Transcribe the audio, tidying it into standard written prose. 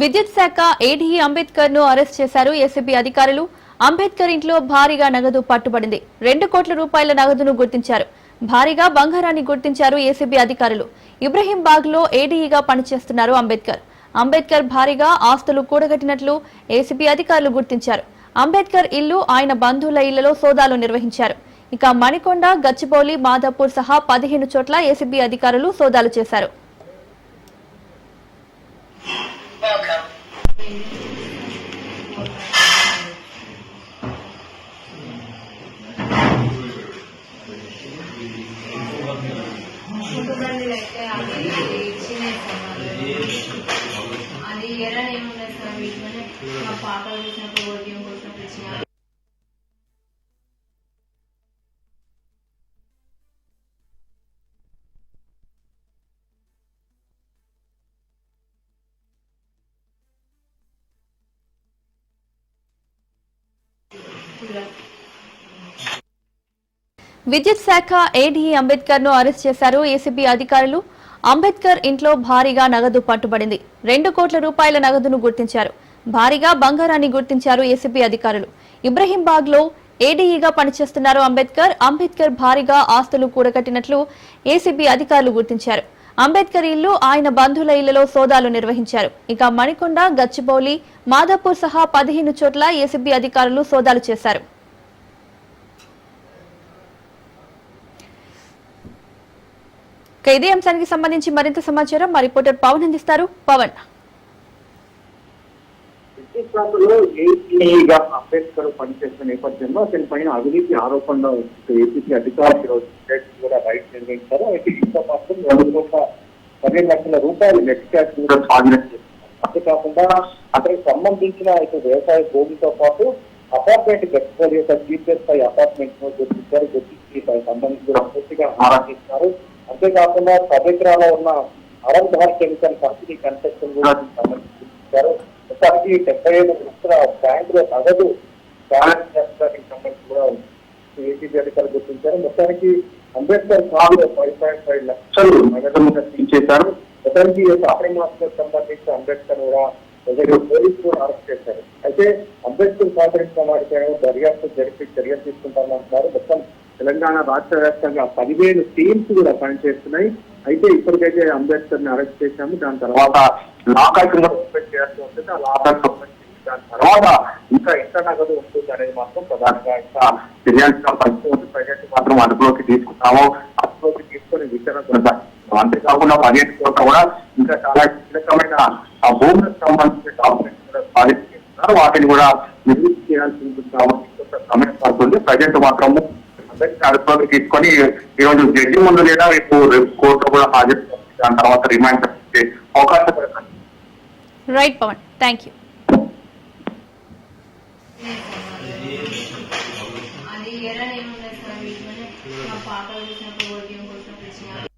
విద్యుత్ శాఖ ఏడీఈ అంబేద్కర్ ను అరెస్ట్ చేశారు ఏసీబీ అధికారులు. అంబేద్కర్ ఇంట్లో భారీగా నగదు పట్టుబడింది. 2 కోట్ల రూపాయల నగదును గుర్తించారు. భారీగా బంగారాన్ని గుర్తించారు ఏసీబీ అధికారులు. ఇబ్రహీంబాగ్ లో ఏడీఈగా పనిచేస్తున్నారు అంబేద్కర్. అంబేద్కర్ భారీగా ఆస్తులు కూడగట్టినట్లు ఏసీబీ అధికారులు గుర్తించారు. అంబేద్కర్ ఇల్లు, ఆయన బంధువుల ఇళ్లలో సోదాలు నిర్వహించారు. ఇక మణికొండ, గచ్చిబౌలి, మాదాపూర్ సహా 15 చోట్ల ఏసీబీ అధికారులు సోదాలు చేశారు. అది ఎలా ఏముండదు సార్, వీటిలోనే మా పాపలు చూసినప్పుడు ఓడియం చూసినప్పుడు ఇచ్చిన విద్యుత్ శాఖ ఏడీఈ అంబేద్కర్ ను అరెస్ట్ చేశారు ఏసీబీ అధికారులు. అంబేద్కర్ ఇంట్లో భారీగా నగదు పట్టుబడింది. 2 కోట్ల రూపాయల నగదును గుర్తించారు. భారీగా బంగారాన్ని గుర్తించారు ఏసీబీ అధికారులు. ఇబ్రహీంబాగ్ లో ఏడీఈగా పనిచేస్తున్నారు అంబేద్కర్. అంబేద్కర్ భారీగా ఆస్తులు కూడగట్టినట్లు ఏసీబీ అధికారులు గుర్తించారు. అంబేద్కర్ ఇల్లు, ఆయన బంధువుల ఇళ్లలో సోదాలు నిర్వహించారు. ఇక మణికొండ, గచ్చిబౌలి, మాదాపూర్ సహా 15 చోట్ల ఏసీబీ అధికారులు సోదాలు చేశారు. ఇదే అంశానికి సంబంధించి మరింత సమాచారం మా రిపోర్టర్ పవన్ అందిస్తారు. పవన్. ఏపీగా అంబేద్కర్ పనిచేస్తున్న నేపథ్యంలో అతని పైన అవినీతి ఆరోపణలు ఏపీసీ అధికారులు కూడా రైట్ నిర్వహించారు. అయితే ఇంత మాత్రం 2,15 లక్షల రూపాయలు నెట్ క్యాష్ కూడా స్వాధీనం చేస్తున్నారు. అంతేకాకుండా అతనికి సంబంధించిన ఇటు వ్యవసాయ భూమితో పాటు అపార్ట్మెంట్ గచ్చిబౌలి యొక్క జీపీఎస్ పై అపార్ట్మెంట్ ను గుర్తించారు. గుర్తించి సంబంధించి పూర్తిగా ఆరా తీస్తున్నారు. అంతేకాకుండా 10 ఎకరాల్లో ఉన్న Arab Bharat chemical company construction కూడా సంబంధించారు. మొత్తానికి 75 లక్షల బ్యాంకులో నగదు బ్యాలెన్స్ చేస్తానికి సంబంధించి కూడా ఏపీసీ అధికారులు గుర్తించారు. మొత్తానికి అంబేద్కర్ కాలు 5.5 లక్షలు నగదును తీసేశారు. మొత్తానికి అక్రమాలకు సంబంధించి అంబేద్కర్ కూడా పోలీసులు అరెస్ట్ చేశారు. అయితే అంబేద్కర్ సహకరించిన వారిపై దర్యాప్తు జరిపి చర్యలు తీసుకుంటామంటున్నారు. మొత్తం తెలంగాణ రాష్ట్ర వ్యాప్తంగా 15 టీమ్స్ కూడా పనిచేస్తున్నాయి. అయితే ఇప్పటికైతే అంబేద్కర్ ని అరెస్ట్ చేశాము. దాని తర్వాత లాకాకుండా సస్పెండ్ చేయాల్సి ఉంటుంది. ఆ లాకాన్ని సస్పెండ్ చేసి దాని తర్వాత ఇంకా ఎంత నగదు ఉంటుంది అనేది మాత్రం ప్రధానంగా ఇంకా ఫిర్యాదుగా పరిస్థితి ప్రజెంట్ మాత్రం అదుపులోకి తీసుకుంటాము. అదుపులోకి తీసుకుని విచారణ కొనసాగిస్తున్నాం. అంతేకాకుండా 15 చోట్ల కూడా ఇంకా చాలా కీలకమైన ఆ భూములకు సంబంధించిన డాక్యుమెంట్స్ కూడా సాధించి చేస్తున్నారు. వాటిని కూడా నిర్మితి చేయాల్సి ఉంటుంది కాబట్టి కొంత సమయం పడుతుంది. ప్రజెంట్ మాత్రము అదుపులోకి తీసుకొని ఈ రోజు జడ్జి ముందు లేదా రేపు కోర్టులో కూడా హాజరు దాని తర్వాత రిమాండ్ చేసే అవకాశం పడుతుంది. Right Pavan, thank you. అది ఎలా ఏముండదు సార్, వీటిలోనే మా పాపలు చూసినప్పుడు ఓడియం చూసినప్పుడు ఇచ్చిన